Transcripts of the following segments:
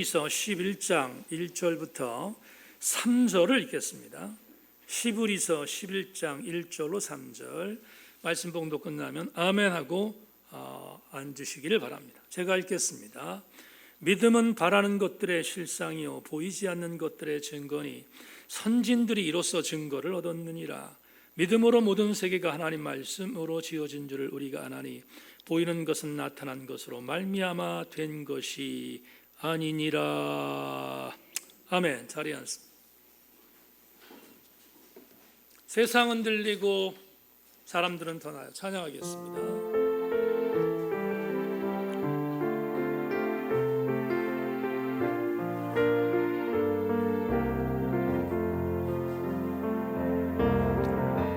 히브리서 11장 1절부터 3절을 읽겠습니다. 히브리서 11장 1절로 3절 말씀 봉독 끝나면 아멘하고 앉으시기를 바랍니다. 제가 읽겠습니다. 믿음은 바라는 것들의 실상이요 보이지 않는 것들의 증거니 선진들이 이로써 증거를 얻었느니라. 믿음으로 모든 세계가 하나님 말씀으로 지어진 줄을 우리가 아나니 보이는 것은 나타난 것으로 말미암아 된 것이 아니니라. 아멘. 자리에 앉습니다. 세상은 들리고 사람들은 떠나요. 찬양하겠습니다.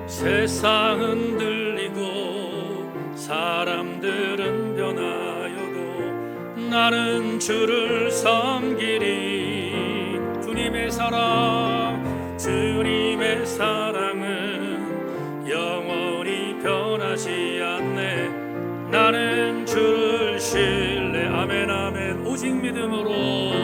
세상은 들리고 사람들은 변하여도 나는 주를 섬기리. 주님의 사랑은 영원히 변하지 않네. 나는 주를 신뢰. 아멘 아멘. 오직 믿음으로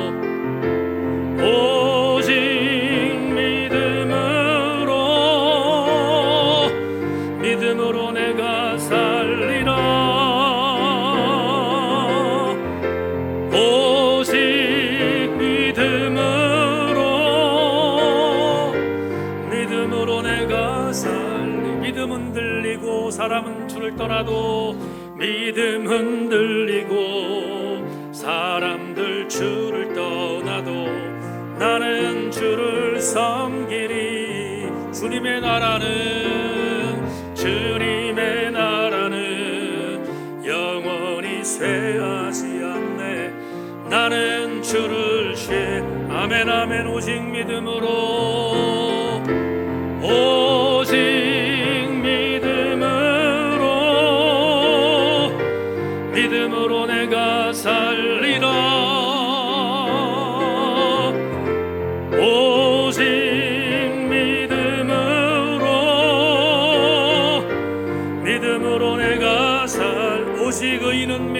내가 살리라. 오직 믿음으로 내가 믿음은 들리고 사람은 주를 떠나도 믿음은 들리고 사람들 주를 떠나도 나는 주를 섬기리. 주님의 나라는 영원히 쇠하지 않네. 나는 주를 아멘 아멘. 오직 믿음으로 내가 살리라. 오직 믿음으로 내가 오직 의인은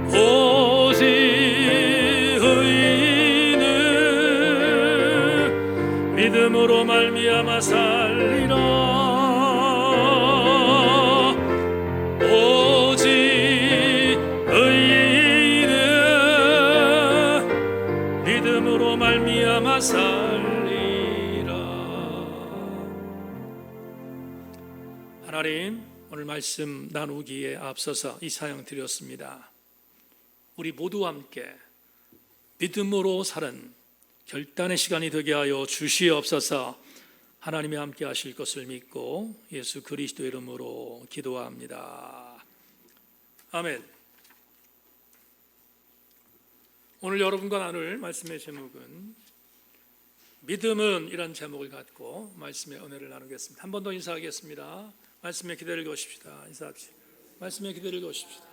오직 의인은 믿음으로 말미암아 살리라. 오직 의인은 믿음으로 말미암아 살리라. 하나님, 오늘 말씀 나누기에 앞서서 이 사양 드렸습니다. 우리 모두와 함께 믿음으로 사는 결단의 시간이 되게 하여 주시옵소서. 하나님이 함께 하실 것을 믿고 예수 그리스도의 이름으로 기도합니다. 아멘. 오늘 여러분과 나눌 말씀의 제목은 믿음은 이란 제목을 갖고 말씀의 은혜를 나누겠습니다. 한 번 더 인사하겠습니다. 말씀에 기대를 거십시다. 인사합시다. 말씀에 기대를 거십시다.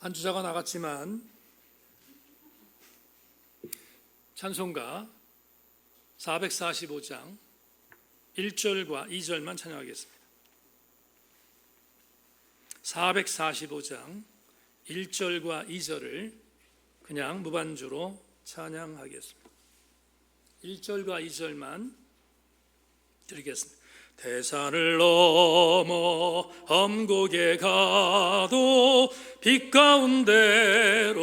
반주자가 나갔지만 찬송가 445장 1절과 2절만 찬양하겠습니다. 445장 1절과 2절을 그냥 무반주로 찬양하겠습니다. 1절과 2절만 드리겠습니다. 대산을 넘어 엄곡에 가도 빛 가운데로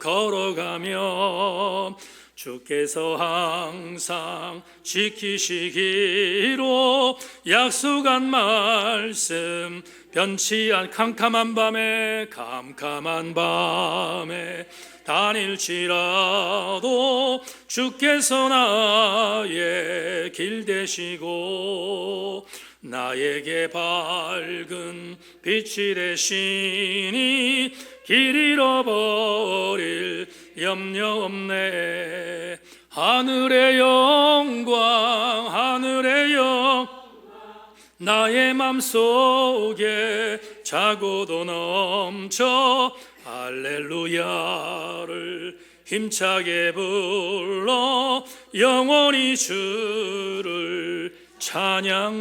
걸어가며 주께서 항상 지키시기로 약속한 말씀 변치 않. 캄캄한 밤에 다닐지라도 주께서 나의 길 되시고 나에게 밝은 빛이 되시니 길 잃어버릴 염려 없네. 하늘의 영광 나의 맘속에 자고도 넘쳐 할렐루야를 힘차게 불러 영원히 주를 찬양하리.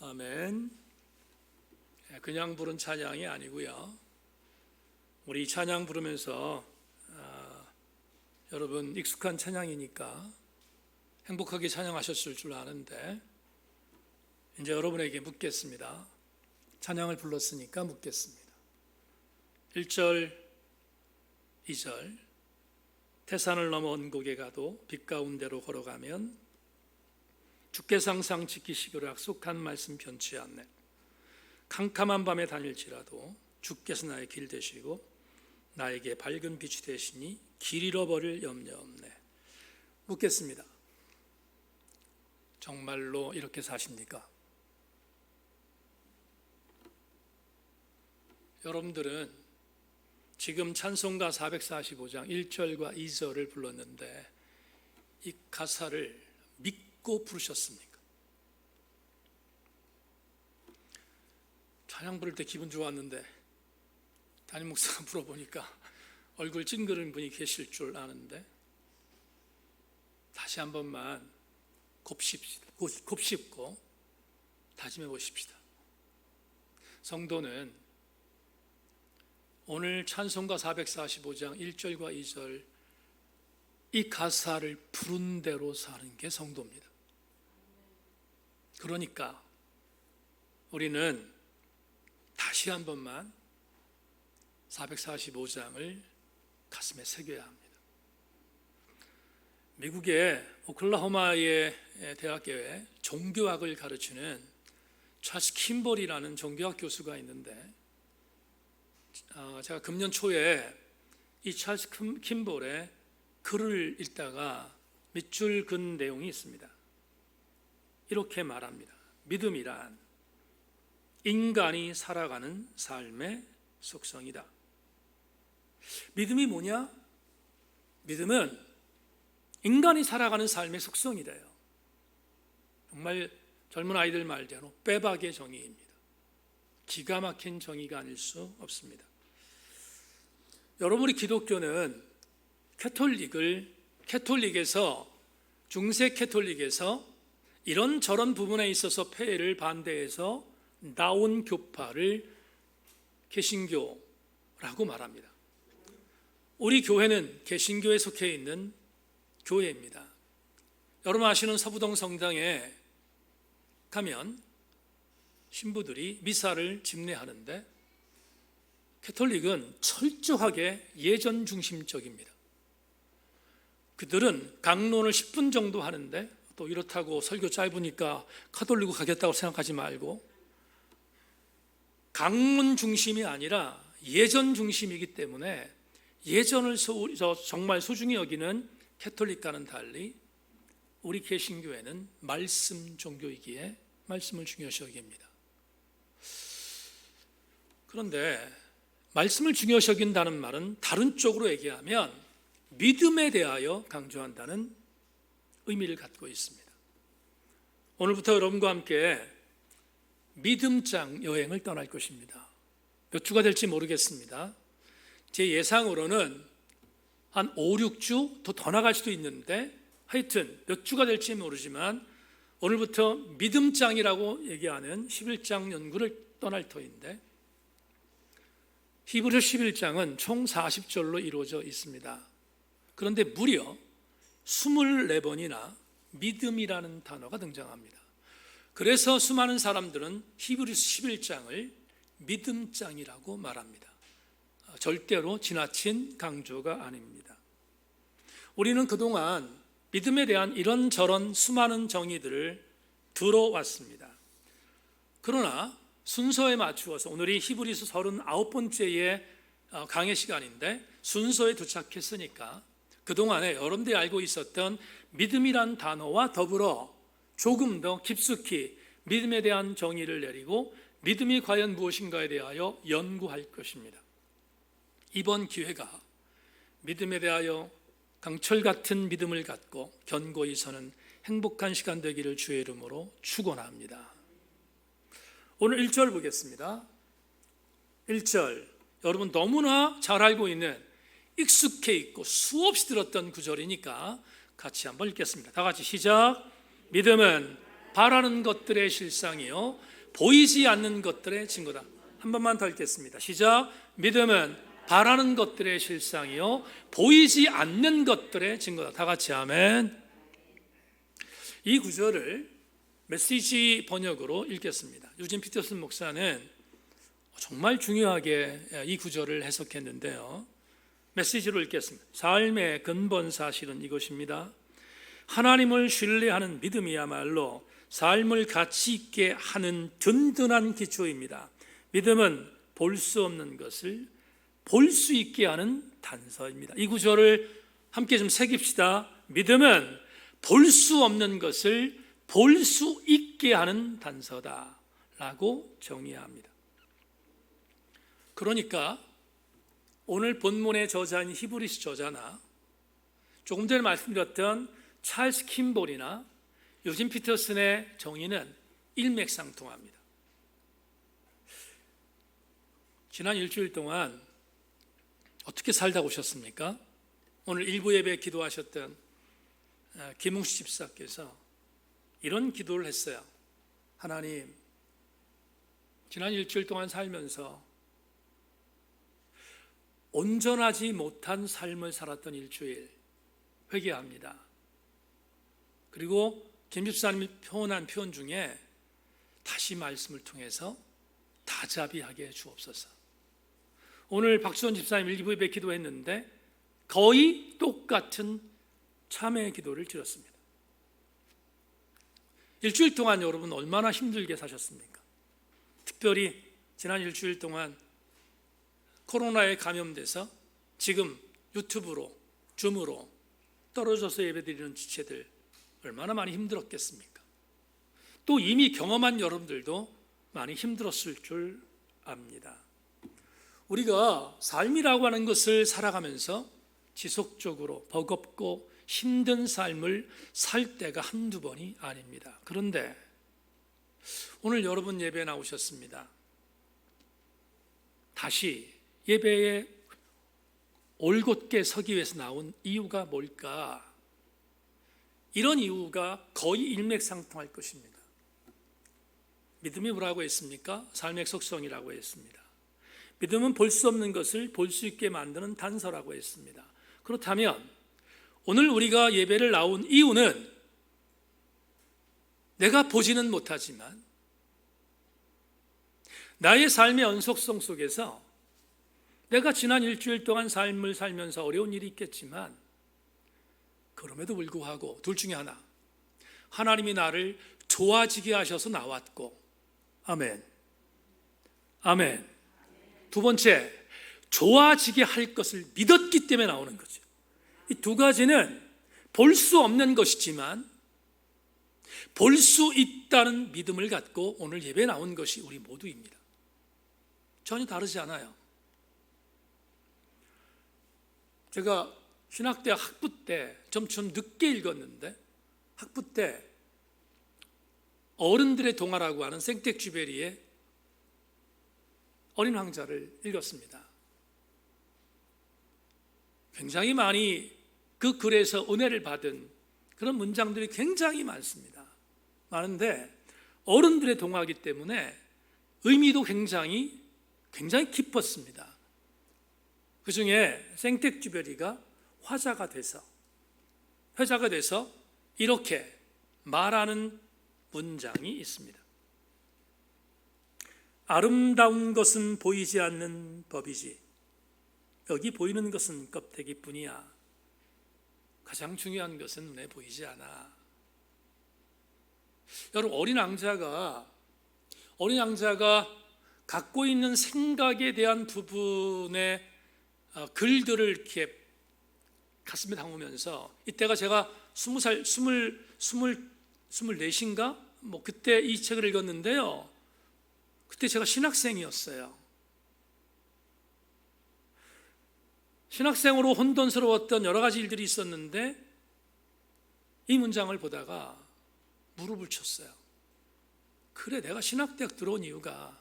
아멘. 그냥 부른 찬양이 아니고요. 우리 찬양 부르면서 여러분 익숙한 찬양이니까 행복하게 찬양하셨을 줄 아는데 이제 여러분에게 묻겠습니다. 찬양을 불렀으니까 묻겠습니다. 1절, 2절 태산을 넘어 언곡에 가도 빛 가운데로 걸어가면 주께서 항상 지키시기로 약속한 말씀 변치 않네. 캄캄한 밤에 다닐지라도 주께서 나의 길 되시고 나에게 밝은 빛이 되시니 길 잃어버릴 염려 없네. 묻겠습니다. 정말로 이렇게 사십니까? 여러분들은 지금 찬송가 445장 1절과 2절을 불렀는데 이 가사를 믿고 부르셨습니까? 찬양 부를 때 기분 좋았는데 담임 목사가 불어보니까 얼굴 찡그리는 분이 계실 줄 아는데 다시 한 번만 곱씹고 다짐해 보십시다. 성도는 오늘 찬송가 445장 1절과 2절 이 가사를 부른 대로 사는 게 성도입니다. 그러니까 우리는 다시 한 번만 445장을 가슴에 새겨야 합니다. 미국의 오클라호마의 대학교에 종교학을 가르치는 찰스 킴볼이라는 종교학 교수가 있는데 제가 금년 초에 이 찰스 킴볼의 글을 읽다가 밑줄 근 내용이 있습니다. 이렇게 말합니다. 믿음이란 인간이 살아가는 삶의 속성이다. 믿음이 뭐냐? 믿음은 인간이 살아가는 삶의 속성이래요. 정말 젊은 아이들 말대로 빼박의 정의입니다. 기가 막힌 정의가 아닐 수 없습니다. 여러분, 우리 기독교는 캐톨릭에서 중세 캐톨릭에서 이런저런 부분에 있어서 폐해를 반대해서 나온 교파를 개신교라고 말합니다. 우리 교회는 개신교에 속해 있는 교회입니다. 여러분 아시는 서부동 성당에 가면 신부들이 미사를 집례하는데 캐톨릭은 철저하게 예전 중심적입니다. 그들은 강론을 10분 정도 하는데 또 이렇다고 설교 짧으니까 카톨릭으로 가겠다고 생각하지 말고 강론 중심이 아니라 예전 중심이기 때문에 예전을 정말 소중히 여기는 캐톨릭과는 달리 우리 개신교회는 말씀 종교이기에 말씀을 중요시 여깁니다. 그런데 말씀을 중요시 여긴다는 말은 다른 쪽으로 얘기하면 믿음에 대하여 강조한다는 의미를 갖고 있습니다. 오늘부터 여러분과 함께 믿음장 여행을 떠날 것입니다. 몇 주가 될지 모르겠습니다. 제 예상으로는 한 5, 6주 더 나갈 수도 있는데 하여튼 몇 주가 될지 모르지만 오늘부터 믿음장이라고 얘기하는 11장 연구를 떠날 터인데 히브리서 11장은 총 40절로 이루어져 있습니다. 그런데 무려 24번이나 믿음이라는 단어가 등장합니다. 그래서 수많은 사람들은 히브리서 11장을 믿음장이라고 말합니다. 절대로 지나친 강조가 아닙니다. 우리는 그동안 믿음에 대한 이런저런 수많은 정의들을 들어왔습니다. 그러나 순서에 맞추어서 오늘이 히브리서 39번째의 강의 시간인데 순서에 도착했으니까 그동안에 여러분들이 알고 있었던 믿음이란 단어와 더불어 조금 더 깊숙이 믿음에 대한 정의를 내리고 믿음이 과연 무엇인가에 대하여 연구할 것입니다. 이번 기회가 믿음에 대하여 강철 같은 믿음을 갖고 견고히 서는 행복한 시간 되기를 주의 이름으로 축원합니다. 오늘 1절 보겠습니다. 1절 여러분 너무나 잘 알고 있는 익숙해 있고 수없이 들었던 구절이니까 같이 한번 읽겠습니다. 다 같이 시작. 믿음은 바라는 것들의 실상이요 보이지 않는 것들의 증거다. 한 번만 더 읽겠습니다. 시작. 믿음은 바라는 것들의 실상이요 보이지 않는 것들의 증거다. 다 같이 아멘. 이 구절을 메시지 번역으로 읽겠습니다. 유진 피터슨 목사는 정말 중요하게 이 구절을 해석했는데요. 메시지로 읽겠습니다. 삶의 근본 사실은 이것입니다. 하나님을 신뢰하는 믿음이야말로 삶을 가치 있게 하는 든든한 기초입니다. 믿음은 볼 수 없는 것을 볼 수 있게 하는 단서입니다. 이 구절을 함께 좀 새깁시다. 믿음은 볼 수 없는 것을 볼 수 있게 하는 단서다라고 정의합니다. 그러니까 오늘 본문의 저자인 히브리서 저자나 조금 전에 말씀드렸던 찰스 킴볼이나 유진 피터슨의 정의는 일맥상통합니다. 지난 일주일 동안 어떻게 살다 오셨습니까? 오늘 일부 예배 기도하셨던 김웅수 집사께서 이런 기도를 했어요. 하나님, 지난 일주일 동안 살면서 온전하지 못한 삶을 살았던 일주일 회개합니다. 그리고 김 집사님이 표현한 표현 중에 다시 말씀을 통해서 다자비하게 주옵소서. 오늘 박수원 집사님 일부 예배 기도했는데 거의 똑같은 참회의 기도를 드렸습니다. 일주일 동안 여러분 얼마나 힘들게 사셨습니까? 특별히 지난 일주일 동안 코로나에 감염돼서 지금 유튜브로 줌으로 떨어져서 예배드리는 지체들 얼마나 많이 힘들었겠습니까? 또 이미 경험한 여러분들도 많이 힘들었을 줄 압니다. 우리가 삶이라고 하는 것을 살아가면서 지속적으로 버겁고 힘든 삶을 살 때가 한두 번이 아닙니다. 그런데 오늘 여러분 예배에 나오셨습니다. 다시 예배에 올곧게 서기 위해서 나온 이유가 뭘까? 이런 이유가 거의 일맥상통할 것입니다. 믿음이 뭐라고 했습니까? 삶의 속성이라고 했습니다. 믿음은 볼 수 없는 것을 볼 수 있게 만드는 단서라고 했습니다. 그렇다면 오늘 우리가 예배를 나온 이유는 내가 보지는 못하지만 나의 삶의 연속성 속에서 내가 지난 일주일 동안 삶을 살면서 어려운 일이 있겠지만 그럼에도 불구하고 둘 중에 하나, 하나님이 나를 좋아지게 하셔서 나왔고, 아멘. 아멘. 두 번째, 좋아지게 할 것을 믿었기 때문에 나오는 거죠. 이 두 가지는 볼 수 없는 것이지만 볼 수 있다는 믿음을 갖고 오늘 예배에 나온 것이 우리 모두입니다. 전혀 다르지 않아요. 제가 신학대학 학부 때 좀 늦게 읽었는데 학부 때 어른들의 동화라고 하는 생텍쥐베리의 어린 왕자를 읽었습니다. 굉장히 많이 그 글에서 은혜를 받은 그런 문장들이 굉장히 많습니다. 많은데 어른들의 동화이기 때문에 의미도 굉장히 깊었습니다. 그 중에 생텍쥐베리가 화자가 돼서 이렇게 말하는 문장이 있습니다. 아름다운 것은 보이지 않는 법이지 여기 보이는 것은 껍데기뿐이야. 가장 중요한 것은 눈에 보이지 않아. 여러분, 어린 왕자가 갖고 있는 생각에 대한 부분의 글들을 이렇게 가슴에 담으면서, 이때가 제가 24인가? 그때 이 책을 읽었는데요. 그때 제가 신학생이었어요. 신학생으로 혼돈스러웠던 여러 가지 일들이 있었는데 이 문장을 보다가 무릎을 쳤어요. 그래, 내가 신학대학 들어온 이유가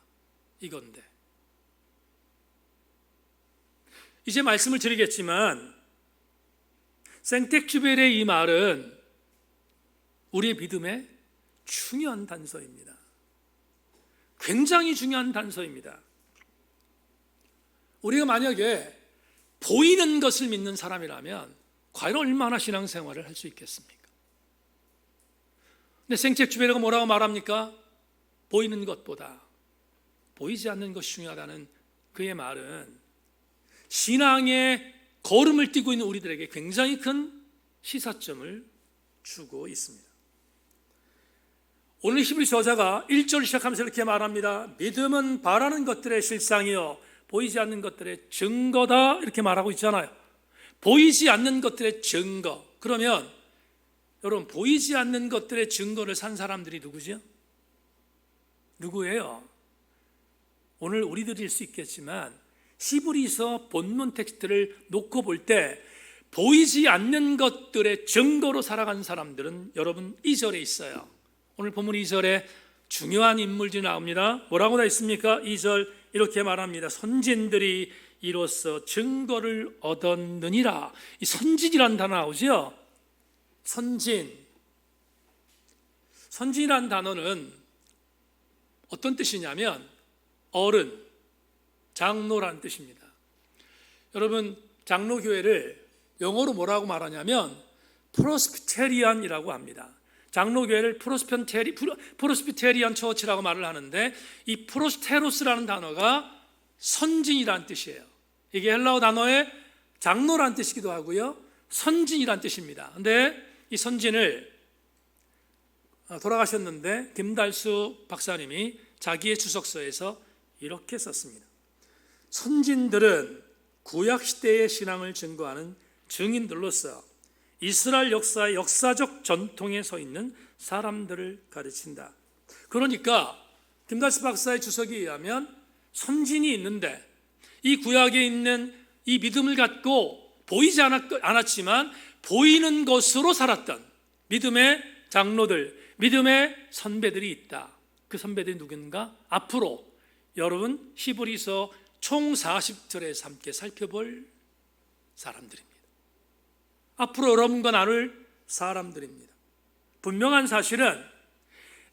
이건데. 이제 말씀을 드리겠지만 생텍쥐벨의 이 말은 우리의 믿음의 중요한 단서입니다. 굉장히 중요한 단서입니다. 우리가 만약에 보이는 것을 믿는 사람이라면 과연 얼마나 신앙생활을 할 수 있겠습니까? 근데 생텍쥐벨가 뭐라고 말합니까? 보이는 것보다 보이지 않는 것이 중요하다는 그의 말은 신앙의 걸음을 띄고 있는 우리들에게 굉장히 큰 시사점을 주고 있습니다. 오늘 히브리 저자가 1절 시작하면서 이렇게 말합니다. 믿음은 바라는 것들의 실상이요 보이지 않는 것들의 증거다, 이렇게 말하고 있잖아요. 보이지 않는 것들의 증거. 그러면 여러분, 보이지 않는 것들의 증거를 산 사람들이 누구죠? 누구예요? 오늘 우리들일 수 있겠지만 히브리서 본문 텍스트를 놓고 볼 때 보이지 않는 것들의 증거로 살아간 사람들은 여러분 2절에 있어요. 오늘 본문 2절에 중요한 인물들이 나옵니다. 뭐라고 다 있습니까? 2절 이렇게 말합니다. 선진들이 이로써 증거를 얻었느니라. 이 선진이라는 단어 나오죠? 선진이라는 단어는 어떤 뜻이냐면 어른, 장로라는 뜻입니다. 여러분, 장로교회를 영어로 뭐라고 말하냐면 프로스피테리안이라고 합니다. 장로교회를 프로스피테리안 처치라고 말을 하는데 이 프로스테로스라는 단어가 선진이라는 뜻이에요. 이게 헬라어 단어의 장로라는 뜻이기도 하고요, 선진이라는 뜻입니다. 근데 이 선진을 돌아가셨는데 김달수 박사님이 자기의 주석서에서 이렇게 썼습니다. 선진들은 구약시대의 신앙을 증거하는 증인들로서 이스라엘 역사의 역사적 전통에 서 있는 사람들을 가르친다. 그러니까 김달수 박사의 주석에 의하면 선진이 있는데 이 구약에 있는 이 믿음을 갖고 보이지 않았지만 보이는 것으로 살았던 믿음의 장로들, 믿음의 선배들이 있다. 그 선배들이 누군가? 앞으로 여러분 히브리서 총 40절에서 함께 살펴볼 사람들입니다. 앞으로 여러분과 나눌 사람들입니다. 분명한 사실은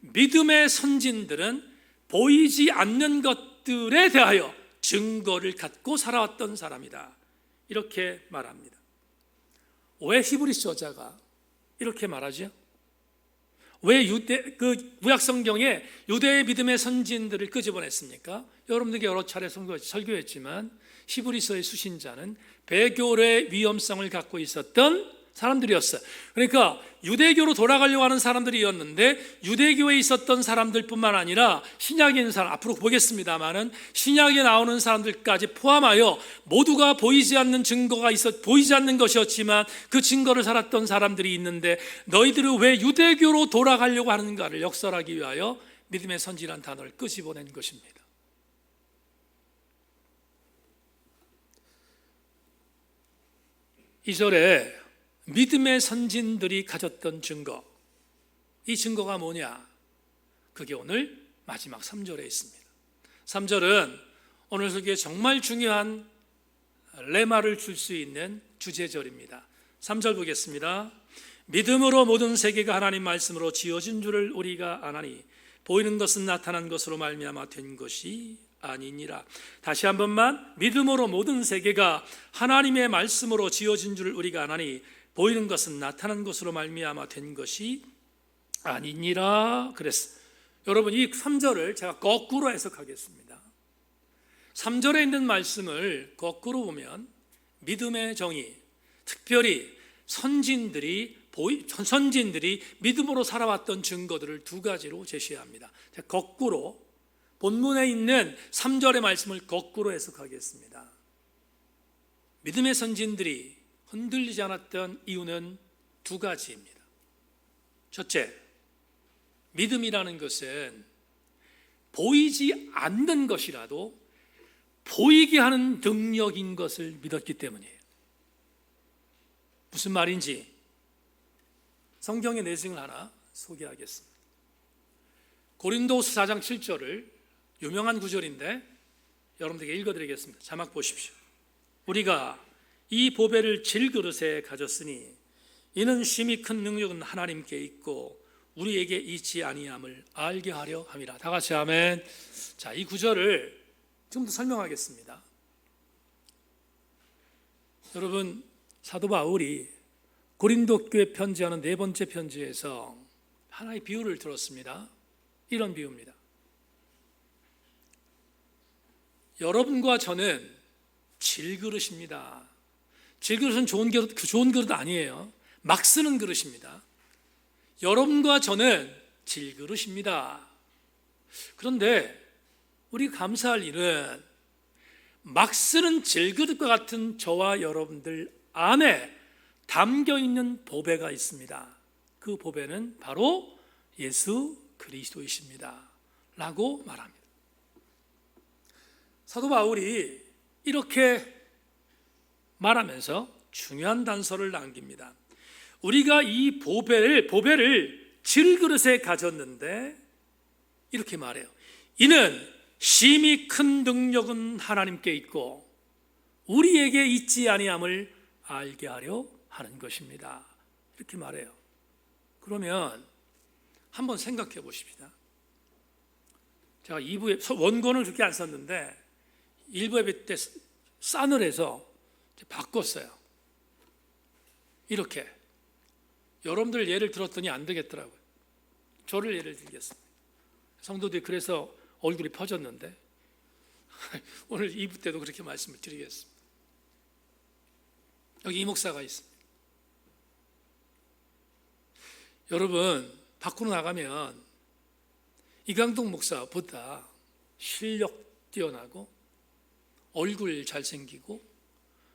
믿음의 선진들은 보이지 않는 것들에 대하여 증거를 갖고 살아왔던 사람이다, 이렇게 말합니다. 왜 히브리서 저자가 이렇게 말하죠? 왜 구약 성경에 유대의 믿음의 선진들을 끄집어냈습니까? 여러분들께 여러 차례 설교했지만 히브리서의 수신자는 배교의 위험성을 갖고 있었던 사람들이었어요. 그러니까 유대교로 돌아가려고 하는 사람들이었는데 유대교에 있었던 사람들뿐만 아니라 신약에 있는 사람, 앞으로 보겠습니다마는 신약에 나오는 사람들까지 포함하여 모두가 보이지 않는 증거가 보이지 않는 것이었지만 그 증거를 살았던 사람들이 있는데 너희들은 왜 유대교로 돌아가려고 하는가를 역설하기 위하여 믿음의 선지라는 단어를 끄집어낸 것입니다. 이 절에 믿음의 선진들이 가졌던 증거, 이 증거가 뭐냐? 그게 오늘 마지막 3절에 있습니다. 3절은 오늘 설교에 정말 중요한 레마를 줄 수 있는 주제절입니다. 3절 보겠습니다. 믿음으로 모든 세계가 하나님 말씀으로 지어진 줄을 우리가 아나니 보이는 것은 나타난 것으로 말미암아 된 것이 아니니라. 다시 한 번만, 믿음으로 모든 세계가 하나님의 말씀으로 지어진 줄을 우리가 아나니 보이는 것은 나타난 것으로 말미암아 된 것이 아니니라 그랬어요. 여러분, 이 3절을 제가 거꾸로 해석하겠습니다. 3절에 있는 말씀을 거꾸로 보면 믿음의 정의, 특별히 선진들이 믿음으로 살아왔던 증거들을 두 가지로 제시합니다. 제가 거꾸로 본문에 있는 3절의 말씀을 거꾸로 해석하겠습니다. 믿음의 선진들이 흔들리지 않았던 이유는 두 가지입니다. 첫째, 믿음이라는 것은 보이지 않는 것이라도 보이게 하는 능력인 것을 믿었기 때문이에요. 무슨 말인지 성경의 내용을 하나 소개하겠습니다. 고린도후서 4장 7절을 유명한 구절인데 여러분들에게 읽어드리겠습니다. 자막 보십시오. 우리가 이 보배를 질그릇에 가졌으니 이는 심히 큰 능력은 하나님께 있고 우리에게 있지 아니함을 알게 하려 함이라. 다 같이 아멘. 자, 이 구절을 좀 더 설명하겠습니다. 여러분, 사도 바울이 고린도 교회 편지하는 네 번째 편지에서 하나의 비유를 들었습니다. 이런 비유입니다. 여러분과 저는 질그릇입니다. 질그릇은 좋은 그릇 아니에요. 막 쓰는 그릇입니다. 여러분과 저는 질그릇입니다. 그런데 우리 감사할 일은 막 쓰는 질그릇과 같은 저와 여러분들 안에 담겨 있는 보배가 있습니다. 그 보배는 바로 예수 그리스도이십니다 라고 말합니다. 사도 바울이 이렇게 말하면서 중요한 단서를 남깁니다. 우리가 이 보배를 질그릇에 가졌는데 이렇게 말해요. 이는 심히 큰 능력은 하나님께 있고 우리에게 있지 아니함을 알게 하려 하는 것입니다. 이렇게 말해요. 그러면 한번 생각해 보십시다. 제가 2부에 원고는 그렇게 안 썼는데 1부 예배 때 싸늘해서 바꿨어요. 이렇게 여러분들 예를 들었더니 안 되겠더라고요. 저를 예를 들겠습니다. 성도들이 그래서 얼굴이 퍼졌는데 오늘 2부 때도 그렇게 말씀을 드리겠습니다. 여기 이 목사가 있습니다. 여러분, 밖으로 나가면 이강동 목사보다 실력 뛰어나고 얼굴 잘생기고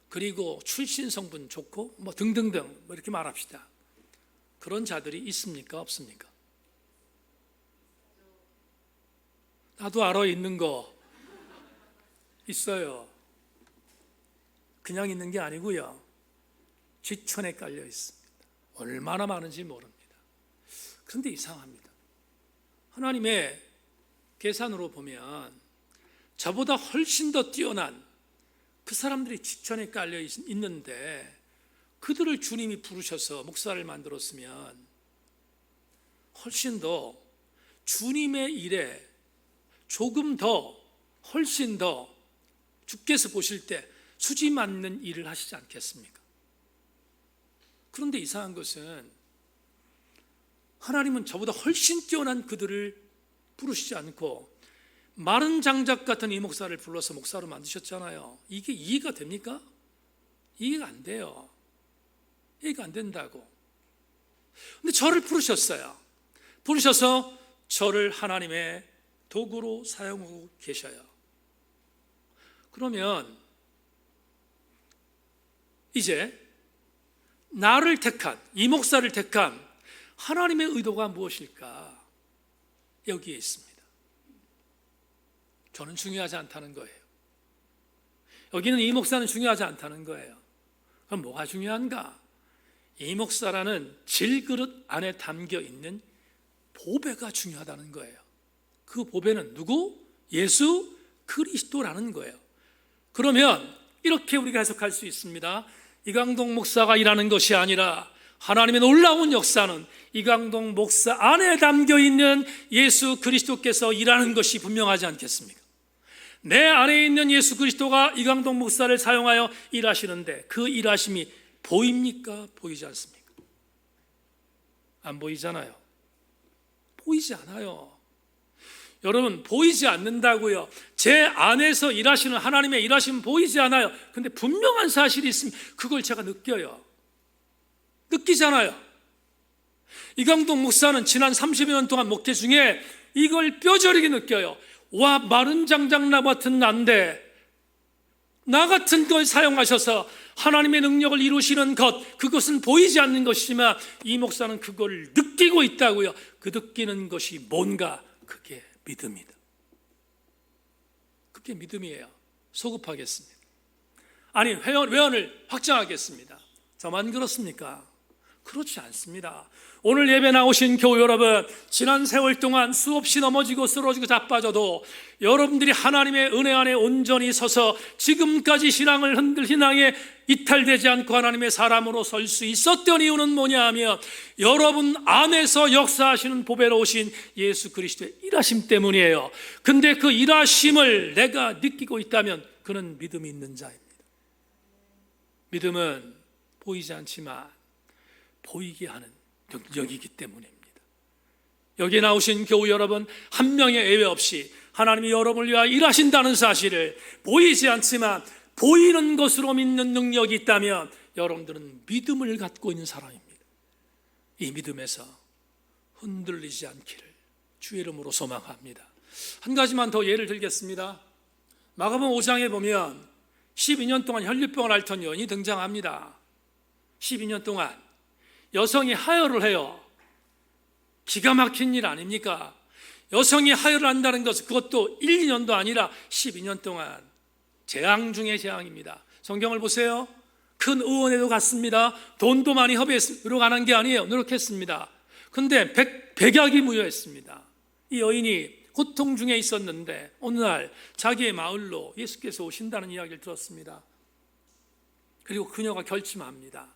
그리고 출신 성분 좋고 뭐 등등등 뭐 이렇게 말합시다. 그런 자들이 있습니까? 없습니까? 나도 알아, 있는 거 있어요. 그냥 있는 게 아니고요. 지천에 깔려 있습니다. 얼마나 많은지 모릅니다. 그런데 이상합니다. 하나님의 계산으로 보면 저보다 훨씬 더 뛰어난 그 사람들이 지천에 깔려 있는데 그들을 주님이 부르셔서 목사를 만들었으면 훨씬 더 주님의 일에 조금 더 훨씬 더 주께서 보실 때 수지 맞는 일을 하시지 않겠습니까? 그런데 이상한 것은 하나님은 저보다 훨씬 뛰어난 그들을 부르시지 않고 마른 장작 같은 이 목사를 불러서 목사로 만드셨잖아요. 이게 이해가 됩니까? 이해가 안 돼요. 이해가 안 된다고. 근데 저를 부르셨어요. 부르셔서 저를 하나님의 도구로 사용하고 계셔요. 그러면 이제 나를 택한, 이 목사를 택한 하나님의 의도가 무엇일까? 여기에 있습니다. 저는 중요하지 않다는 거예요. 여기는 이 목사는 중요하지 않다는 거예요. 그럼 뭐가 중요한가? 이 목사라는 질그릇 안에 담겨 있는 보배가 중요하다는 거예요. 그 보배는 누구? 예수 그리스도라는 거예요. 그러면 이렇게 우리가 해석할 수 있습니다. 이강동 목사가 일하는 것이 아니라 하나님의 놀라운 역사는 이강동 목사 안에 담겨 있는 예수 그리스도께서 일하는 것이 분명하지 않겠습니까? 내 안에 있는 예수 그리스도가 이강동 목사를 사용하여 일하시는데 그 일하심이 보입니까? 보이지 않습니까? 안 보이잖아요. 보이지 않아요. 여러분, 보이지 않는다고요. 제 안에서 일하시는 하나님의 일하심은 보이지 않아요. 근데 분명한 사실이 있으면 그걸 제가 느껴요. 느끼잖아요. 이강동 목사는 지난 30여 년 동안 목회 중에 이걸 뼈저리게 느껴요. 와, 마른 장작나무 같은 난데 나 같은 걸 사용하셔서 하나님의 능력을 이루시는 것, 그것은 보이지 않는 것이지만 이 목사는 그걸 느끼고 있다고요. 그 느끼는 것이 뭔가? 그게 믿음이다. 그게 믿음이에요. 소급하겠습니다. 아니, 회원을 확장하겠습니다. 저만 그렇습니까? 그렇지 않습니다. 오늘 예배 나오신 교우 여러분, 지난 세월 동안 수없이 넘어지고 쓰러지고 자빠져도 여러분들이 하나님의 은혜 안에 온전히 서서 지금까지 신앙에 이탈되지 않고 하나님의 사람으로 설 수 있었던 이유는 뭐냐 하면 여러분 안에서 역사하시는 보배로우신 예수 그리스도의 일하심 때문이에요. 근데 그 일하심을 내가 느끼고 있다면 그는 믿음이 있는 자입니다. 믿음은 보이지 않지만 보이게 하는 능력이기 때문입니다. 여기 나오신 교우 여러분 한 명의 예외 없이 하나님이 여러분을 위하여 일하신다는 사실을 보이지 않지만 보이는 것으로 믿는 능력이 있다면 여러분들은 믿음을 갖고 있는 사람입니다. 이 믿음에서 흔들리지 않기를 주의 이름으로 소망합니다. 한 가지만 더 예를 들겠습니다. 마가복음 5장에 보면 12년 동안 혈류병을 앓던 여인이 등장합니다. 12년 동안 여성이 하혈을 해요. 기가 막힌 일 아닙니까? 여성이 하혈을 한다는 것은 그것도 1, 2년도 아니라 12년 동안 재앙 중에 재앙입니다. 성경을 보세요. 큰 의원에도 갔습니다. 돈도 많이 허비했으로 가는 게 아니에요. 노력했습니다. 근데 백약이 무효했습니다. 이 여인이 고통 중에 있었는데 어느 날 자기의 마을로 예수께서 오신다는 이야기를 들었습니다. 그리고 그녀가 결심합니다.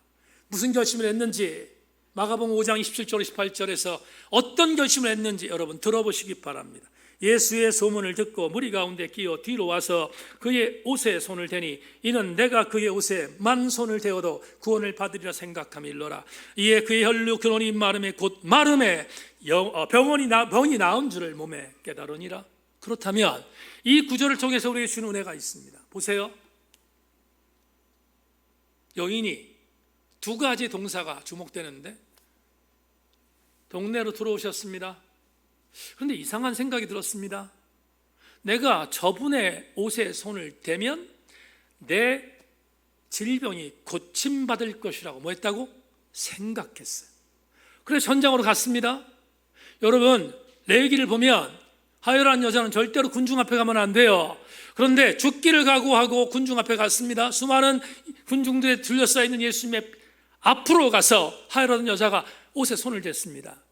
무슨 결심을 했는지 마가복음 5장 27절 28절에서 어떤 결심을 했는지 여러분 들어보시기 바랍니다. 예수의 소문을 듣고 무리 가운데 끼어 뒤로 와서 그의 옷에 손을 대니 이는 내가 그의 옷에 만손을 대어도 구원을 받으리라 생각함이 일러라. 이에 그의 혈류 근원이 마름에 곧 마름에 병이 나은 줄을 몸에 깨달으니라. 그렇다면 이 구절을 통해서 우리에게 주는 은혜가 있습니다. 보세요. 여인이 두 가지 동사가 주목되는데 동네로 들어오셨습니다. 그런데 이상한 생각이 들었습니다. 내가 저분의 옷에 손을 대면 내 질병이 고침받을 것이라고 뭐 했다고? 생각했어요. 그래서 현장으로 갔습니다. 여러분 레위기를 보면 하혈한 여자는 절대로 군중 앞에 가면 안 돼요. 그런데 죽기를 각오하고 군중 앞에 갔습니다. 수많은 군중들에 둘러싸여 있는 예수님의 앞으로 가서 하혈한 여자가 옷에 손을 댔습니다.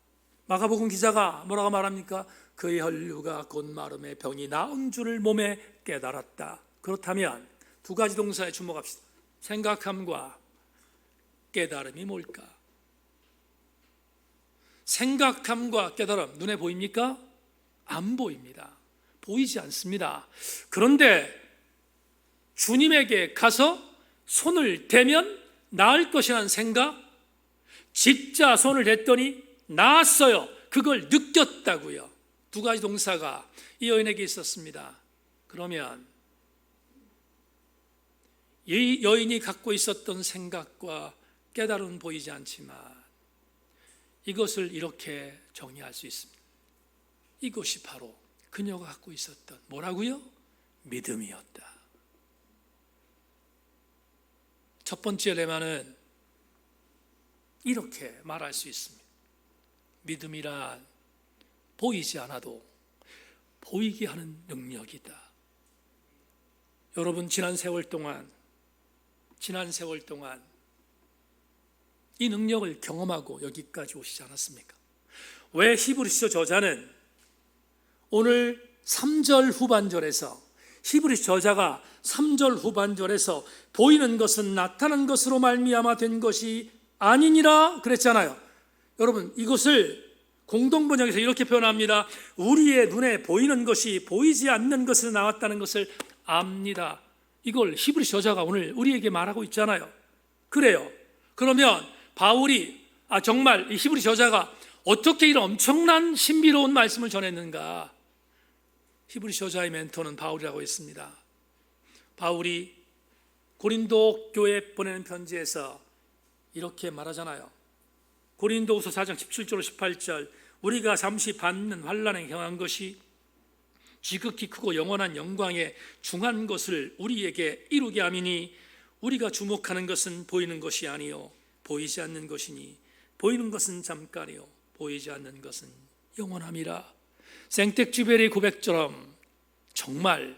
마가복음 기자가 뭐라고 말합니까? 그의 혈류가 곧 마름에 병이 나은 줄을 몸에 깨달았다. 그렇다면 두 가지 동사에 주목합시다. 생각함과 깨달음이 뭘까? 생각함과 깨달음 눈에 보입니까? 안 보입니다. 보이지 않습니다. 그런데 주님에게 가서 손을 대면 나을 것이라는 생각, 진짜 손을 댔더니 나았어요. 그걸 느꼈다고요. 두 가지 동사가 이 여인에게 있었습니다. 그러면 이 여인이 갖고 있었던 생각과 깨달음은 보이지 않지만 이것을 이렇게 정의할 수 있습니다. 이것이 바로 그녀가 갖고 있었던 뭐라고요? 믿음이었다. 첫 번째 레마는 이렇게 말할 수 있습니다. 믿음이란 보이지 않아도 보이게 하는 능력이다. 여러분 지난 세월 동안 이 능력을 경험하고 여기까지 오시지 않았습니까? 왜 히브리서 저자는 오늘 3절 후반절에서 히브리서 저자가 3절 후반절에서 보이는 것은 나타난 것으로 말미암아 된 것이 아니니라 그랬잖아요. 여러분 이것을 공동번역에서 이렇게 표현합니다. 우리의 눈에 보이는 것이 보이지 않는 것으로 나왔다는 것을 압니다. 이걸 히브리 저자가 오늘 우리에게 말하고 있잖아요. 그래요. 그러면 바울이 정말 이 히브리 저자가 어떻게 이런 엄청난 신비로운 말씀을 전했는가? 히브리 저자의 멘토는 바울이라고 했습니다. 바울이 고린도 교회에 보내는 편지에서 이렇게 말하잖아요. 고린도후서 4장 17절 18절 우리가 잠시 받는 환난에 경한 것이 지극히 크고 영원한 영광에 중한 것을 우리에게 이루게 함이니 우리가 주목하는 것은 보이는 것이 아니요 보이지 않는 것이니 보이는 것은 잠깐이요 보이지 않는 것은 영원함이라. 생텍쥐베리의 고백처럼 정말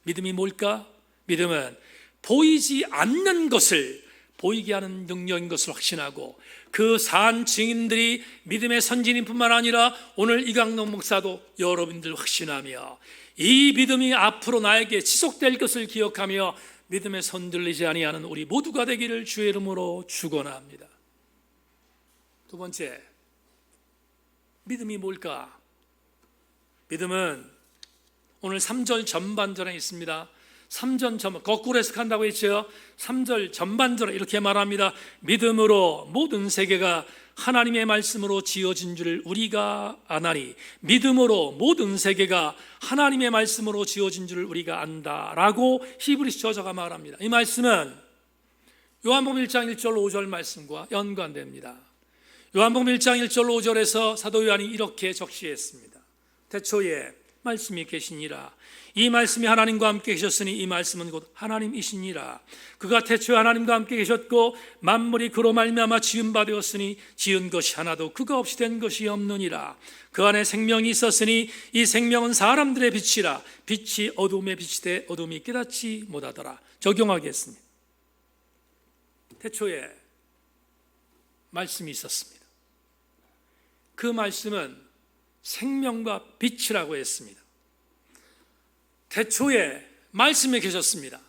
믿음이 뭘까? 믿음은 보이지 않는 것을 보이게 하는 능력인 것을 확신하고 그 산 증인들이 믿음의 선진인뿐만 아니라 오늘 이강록 목사도 여러분들 확신하며 이 믿음이 앞으로 나에게 지속될 것을 기억하며 믿음에 손들리지 아니하는 우리 모두가 되기를 주의 이름으로 축원합니다. 두 번째, 믿음이 뭘까? 믿음은 오늘 3절 전반절에 있습니다. 3절 전반, 거꾸로 해석한다고 했죠. 3절 전반절에 이렇게 말합니다. 믿음으로 모든 세계가 하나님의 말씀으로 지어진 줄 우리가 아나니, 믿음으로 모든 세계가 하나님의 말씀으로 지어진 줄 우리가 안다라고 히브리서 저자가 말합니다. 이 말씀은 요한복음 1장 1절 5절 말씀과 연관됩니다. 요한복음 1장 1절 5절에서 사도 요한이 이렇게 적시했습니다. 태초에 말씀이 계시니라. 이 말씀이 하나님과 함께 계셨으니 이 말씀은 곧 하나님이시니라. 그가 태초에 하나님과 함께 계셨고 만물이 그로 말미암아 지은 바 되었으니 지은 것이 하나도 그가 없이 된 것이 없느니라. 그 안에 생명이 있었으니 이 생명은 사람들의 빛이라. 빛이 어둠에 비치되 어둠이 깨닫지 못하더라. 적용하겠습니다. 태초에 말씀이 있었습니다. 그 말씀은 생명과 빛이라고 했습니다. 태초에 말씀에 계셨습니다.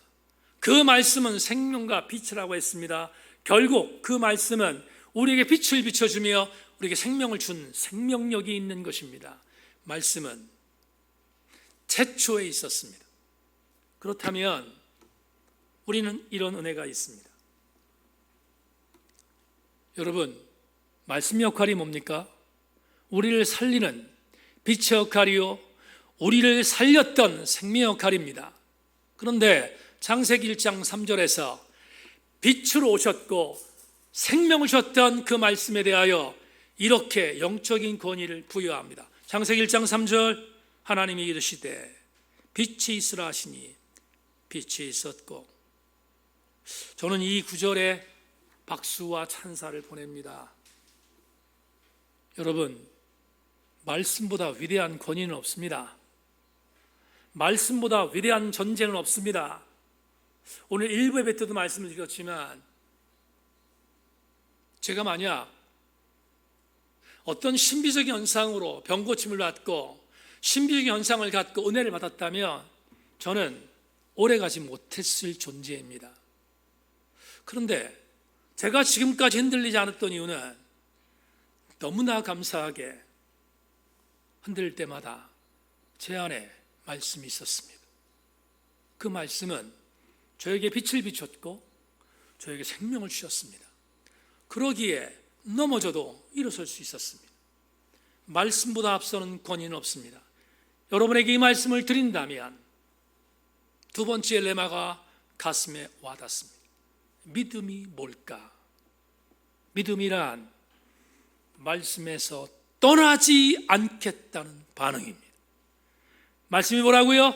그 말씀은 생명과 빛이라고 했습니다. 결국 그 말씀은 우리에게 빛을 비춰주며 우리에게 생명을 준 생명력이 있는 것입니다. 말씀은 태초에 있었습니다. 그렇다면 우리는 이런 은혜가 있습니다. 여러분, 말씀 역할이 뭡니까? 우리를 살리는 빛의 역할이요, 우리를 살렸던 생명 역할입니다. 그런데 창세기 1장 3절에서 빛으로 오셨고 생명을 주셨던 그 말씀에 대하여 이렇게 영적인 권위를 부여합니다. 창세기 1장 3절 하나님이 이르시되 빛이 있으라 하시니 빛이 있었고, 저는 이 구절에 박수와 찬사를 보냅니다. 여러분, 말씀보다 위대한 권위는 없습니다. 말씀보다 위대한 전쟁은 없습니다. 오늘 일부 예배 때도 말씀을 드렸지만, 제가 만약 어떤 신비적인 현상으로 병고침을 받고 신비적인 현상을 갖고 은혜를 받았다면 저는 오래가지 못했을 존재입니다. 그런데 제가 지금까지 흔들리지 않았던 이유는 너무나 감사하게 흔들 때마다 제 안에 말씀이 있었습니다. 그 말씀은 저에게 빛을 비췄고 저에게 생명을 주셨습니다. 그러기에 넘어져도 일어설 수 있었습니다. 말씀보다 앞서는 권위는 없습니다. 여러분에게 이 말씀을 드린다면 두 번째 레마가 가슴에 와닿습니다. 믿음이 뭘까? 믿음이란 말씀에서 떠나지 않겠다는 반응입니다. 말씀이 뭐라고요?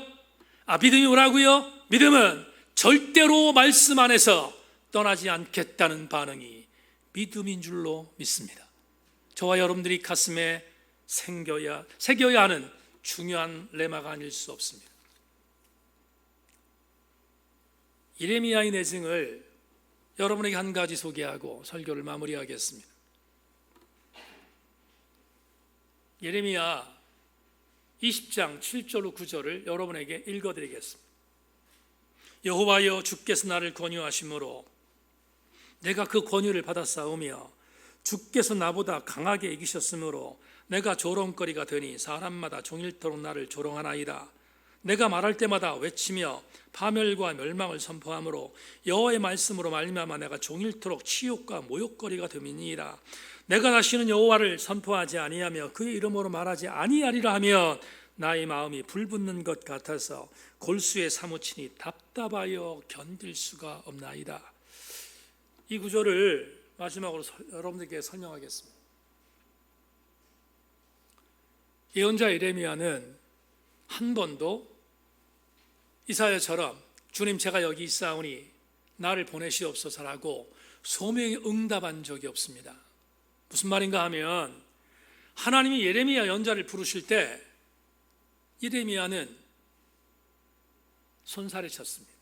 믿음이 뭐라고요? 믿음은 절대로 말씀 안에서 떠나지 않겠다는 반응이 믿음인 줄로 믿습니다. 저와 여러분들이 가슴에 새겨야 하는 중요한 레마가 아닐 수 없습니다. 예레미야의 내증을 여러분에게 한 가지 소개하고 설교를 마무리하겠습니다. 예레미야 20장 7절로 9절을 여러분에게 읽어드리겠습니다. 여호와여, 주께서 나를 권유하심으로 내가 그 권유를 받았사오며 주께서 나보다 강하게 이기셨으므로 내가 조롱거리가 되니 사람마다 종일토록 나를 조롱하나이다. 내가 말할 때마다 외치며 파멸과 멸망을 선포하므로 여호와의 말씀으로 말미암아 내가 종일토록 치욕과 모욕거리가 됨이니이다. 내가 다시는 여호와를 선포하지 아니하며 그의 이름으로 말하지 아니하리라 하면 나의 마음이 불붙는 것 같아서 골수에 사무치니 답답하여 견딜 수가 없나이다. 이 구절을 마지막으로 여러분들께 설명하겠습니다. 예언자 예레미야는 한 번도 이사야처럼 주님 제가 여기 있사오니 나를 보내시옵소서라고 소명에 응답한 적이 없습니다. 무슨 말인가 하면 하나님이 예레미야 연자를 부르실 때 예레미야는 손살에 쳤습니다.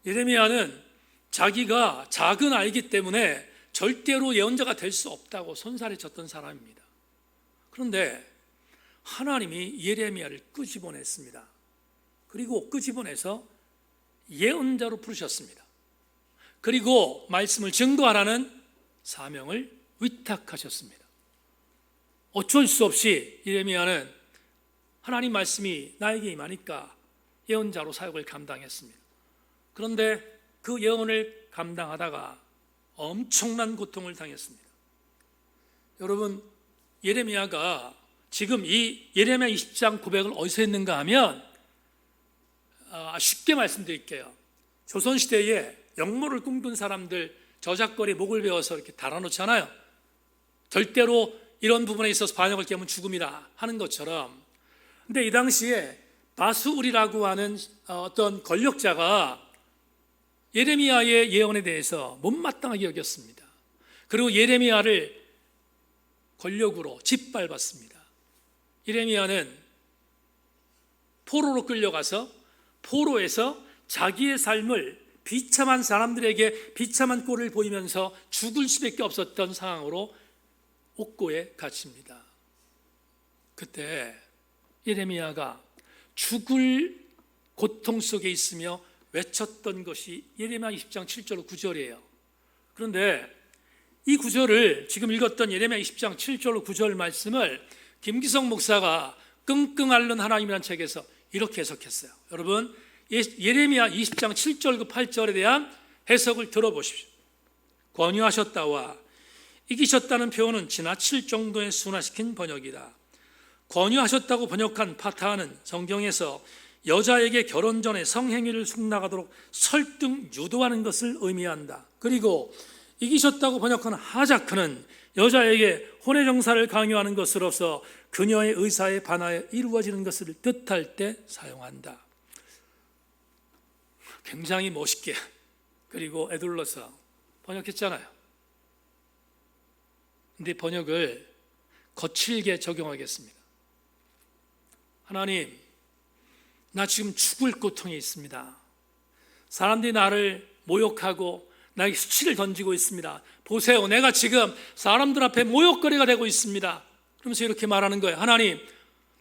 예레미야는 자기가 작은 아이기 때문에 절대로 예언자가 될 수 없다고 손살에 쳤던 사람입니다. 그런데 하나님이 예레미야를 끄집어냈습니다. 그리고 끄집어내서 예언자로 부르셨습니다. 그리고 말씀을 증거하라는 사명을 위탁하셨습니다. 어쩔 수 없이 예레미야는 하나님 말씀이 나에게 임하니까 예언자로 사역을 감당했습니다. 그런데 그 예언을 감당하다가 엄청난 고통을 당했습니다. 여러분, 예레미야가 지금 이 예레미야 20장 고백을 어디서 했는가 하면 쉽게 말씀드릴게요. 조선시대에 역모를 꿈꾼 사람들 저작거리에 목을 베어서 이렇게 달아놓잖아요. 절대로 이런 부분에 있어서 반역을 깨면 죽음이라 하는 것처럼. 근데 이 당시에 바수울이라고 하는 어떤 권력자가 예레미야의 예언에 대해서 못마땅하게 여겼습니다. 그리고 예레미야를 권력으로 짓밟았습니다. 예레미야는 포로로 끌려가서 포로에서 자기의 삶을 비참한 사람들에게 비참한 꼴을 보이면서 죽을 수밖에 없었던 상황으로 옥고에 갇힙니다. 그때 예레미야가 죽을 고통 속에 있으며 외쳤던 것이 예레미야 20장 7절 9절이에요. 그런데 이 구절을 지금 읽었던 예레미야 20장 7절 9절 말씀을 김기성 목사가 끙끙 앓는 하나님이라는 책에서 이렇게 해석했어요. 여러분, 예레미야 20장 7절 8절에 대한 해석을 들어보십시오. 권유하셨다와 이기셨다는 표현은 지나칠 정도의 순화시킨 번역이다. 권유하셨다고 번역한 파타는 성경에서 여자에게 결혼 전에 성행위를 숙락하도록 설득 유도하는 것을 의미한다. 그리고 이기셨다고 번역한 하자크는 여자에게 혼의 정사를 강요하는 것으로서 그녀의 의사에 반하여 이루어지는 것을 뜻할 때 사용한다. 굉장히 멋있게 그리고 애둘러서 번역했잖아요. 근데 번역을 거칠게 적용하겠습니다. 하나님, 나 지금 죽을 고통이 있습니다. 사람들이 나를 모욕하고 나에게 수치를 던지고 있습니다. 보세요, 내가 지금 사람들 앞에 모욕거리가 되고 있습니다. 그러면서 이렇게 말하는 거예요. 하나님,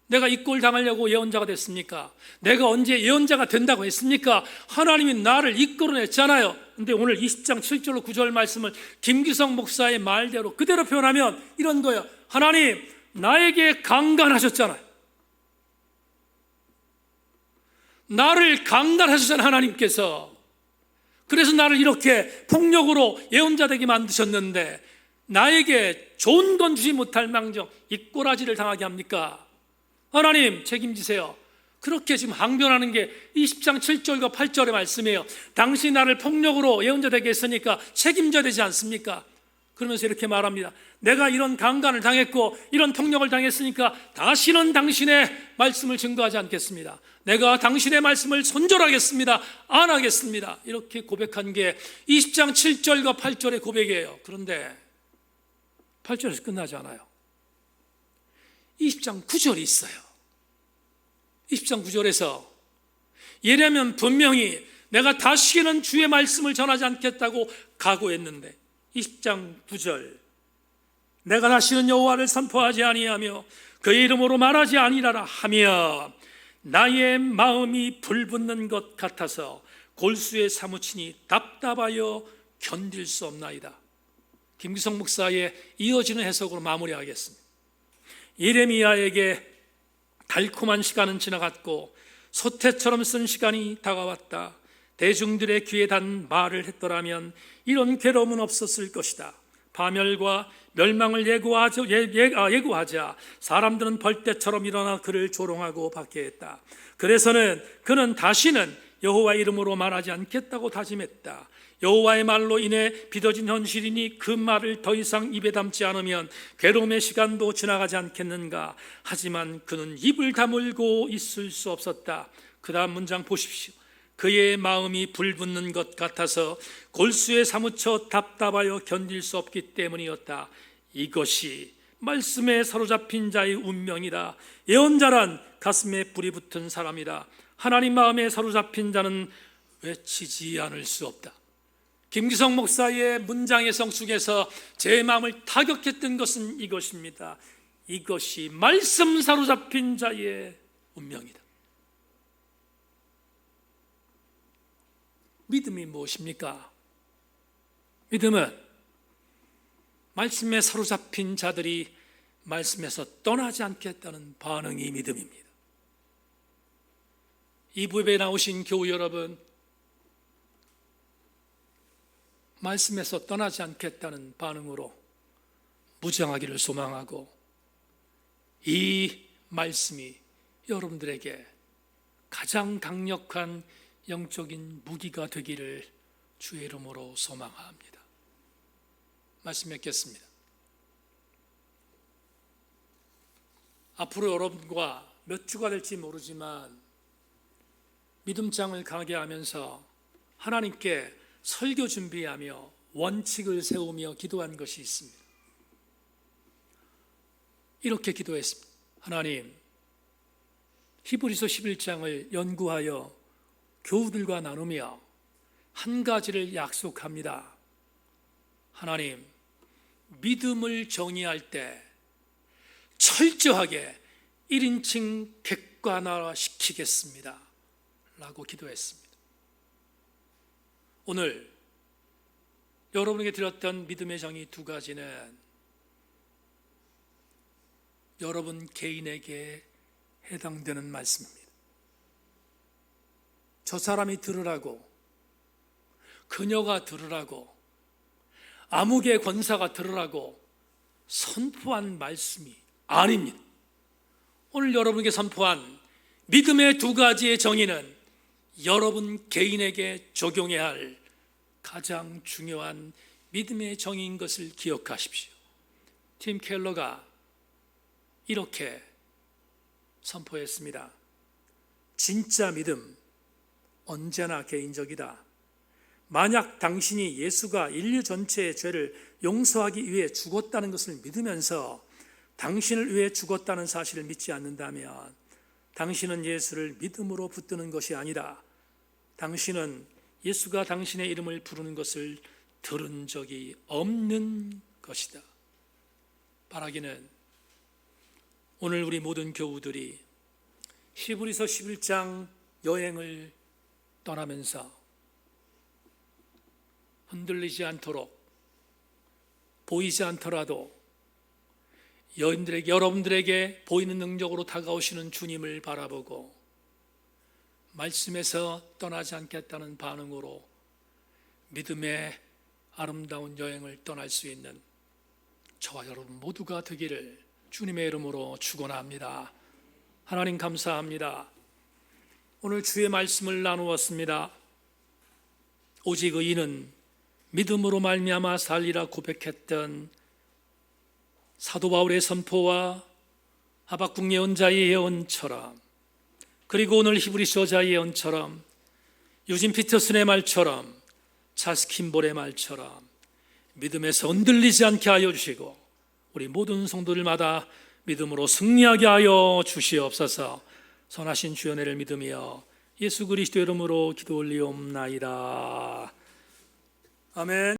내가 이 꼴 당하려고 예언자가 됐습니까? 내가 언제 예언자가 된다고 했습니까? 하나님이 나를 이끌어냈잖아요. 근데 오늘 20장 7절 9절 말씀을 김기성 목사의 말대로 그대로 표현하면 이런 거예요. 하나님, 나에게 강간하셨잖아요. 나를 강간하셨잖아요, 하나님께서. 그래서 나를 이렇게 폭력으로 예언자 되게 만드셨는데 나에게 좋은 건 주지 못할 망정 이 꼬라지를 당하게 합니까? 하나님, 책임지세요. 그렇게 지금 항변하는 게 20장 7절과 8절의 말씀이에요. 당신이 나를 폭력으로 예언자 되게 했으니까 책임져야 되지 않습니까? 그러면서 이렇게 말합니다. 내가 이런 강간을 당했고 이런 폭력을 당했으니까 다시는 당신의 말씀을 증거하지 않겠습니다. 내가 당신의 말씀을 손절하겠습니다. 안 하겠습니다. 이렇게 고백한 게 20장 7절과 8절의 고백이에요. 그런데 8절에서 끝나지 않아요. 20장 9절이 있어요. 20장 9절에서 예레미야는 분명히 내가 다시는 주의 말씀을 전하지 않겠다고 각오했는데 20장 9절 내가 다시는 여호와를 선포하지 아니하며 그의 이름으로 말하지 아니하라 하며 나의 마음이 불붙는 것 같아서 골수에 사무치니 답답하여 견딜 수 없나이다. 김기성 목사의 이어지는 해석으로 마무리하겠습니다. 예레미야에게 달콤한 시간은 지나갔고 소태처럼 쓴 시간이 다가왔다. 대중들의 귀에 단 말을 했더라면 이런 괴로움은 없었을 것이다. 파멸과 멸망을 예고하자 사람들은 벌떼처럼 일어나 그를 조롱하고 박해했다. 그래서는 그는 다시는 여호와의 이름으로 말하지 않겠다고 다짐했다. 여호와의 말로 인해 빚어진 현실이니 그 말을 더 이상 입에 담지 않으면 괴로움의 시간도 지나가지 않겠는가. 하지만 그는 입을 다물고 있을 수 없었다. 그 다음 문장 보십시오. 그의 마음이 불붙는 것 같아서 골수에 사무쳐 답답하여 견딜 수 없기 때문이었다. 이것이 말씀에 사로잡힌 자의 운명이다. 예언자란 가슴에 불이 붙은 사람이다. 하나님 마음에 사로잡힌 자는 외치지 않을 수 없다. 김기성 목사의 문장의 성숙에서 제 마음을 타격했던 것은 이것입니다. 이것이 말씀 사로잡힌 자의 운명이다. 믿음이 무엇입니까? 믿음은 말씀에 사로잡힌 자들이 말씀에서 떠나지 않겠다는 반응이 믿음입니다. 이 부에 나오신 교우 여러분, 말씀에서 떠나지 않겠다는 반응으로 무장하기를 소망하고, 이 말씀이 여러분들에게 가장 강력한 영적인 무기가 되기를 주의 이름으로 소망합니다. 말씀 맺겠습니다. 앞으로 여러분과 몇 주가 될지 모르지만 믿음장을 강하게 하면서 하나님께 설교 준비하며 원칙을 세우며 기도한 것이 있습니다. 이렇게 기도했습니다. 하나님, 히브리서 11장을 연구하여 교우들과 나누며 한 가지를 약속합니다. 하나님, 믿음을 정의할 때 철저하게 1인칭 객관화시키겠습니다 라고 기도했습니다. 오늘 여러분에게 드렸던 믿음의 정의 두 가지는 여러분 개인에게 해당되는 말씀입니다. 저 사람이 들으라고, 그녀가 들으라고, 암흑의 권사가 들으라고 선포한 말씀이 아닙니다. 오늘 여러분에게 선포한 믿음의 두 가지의 정의는 여러분 개인에게 적용해야 할 가장 중요한 믿음의 정의인 것을 기억하십시오. 팀 켈러가 이렇게 선포했습니다. 진짜 믿음, 언제나 개인적이다. 만약 당신이 예수가 인류 전체의 죄를 용서하기 위해 죽었다는 것을 믿으면서 당신을 위해 죽었다는 사실을 믿지 않는다면 당신은 예수를 믿음으로 붙드는 것이 아니라 당신은 예수가 당신의 이름을 부르는 것을 들은 적이 없는 것이다. 바라기는 오늘 우리 모든 교우들이 히브리서 11장 여행을 떠나면서 흔들리지 않도록, 보이지 않더라도 여러분들에게 보이는 능력으로 다가오시는 주님을 바라보고 말씀에서 떠나지 않겠다는 반응으로 믿음의 아름다운 여행을 떠날 수 있는 저와 여러분 모두가 되기를 주님의 이름으로 축원합니다. 하나님 감사합니다. 오늘 주의 말씀을 나누었습니다. 오직 의인은 믿음으로 말미암아 살리라 고백했던 사도 바울의 선포와 하박국 예언자의 예언처럼, 그리고 오늘 히브리서자의 예언처럼, 유진 피터슨의 말처럼, 찰스 킴볼의 말처럼 믿음에서 흔들리지 않게 하여 주시고 우리 모든 성도들마다 믿음으로 승리하게 하여 주시옵소서. 선하신 주의 은혜를 믿으며 예수 그리스도 이름으로 기도 올리옵나이다. 아멘.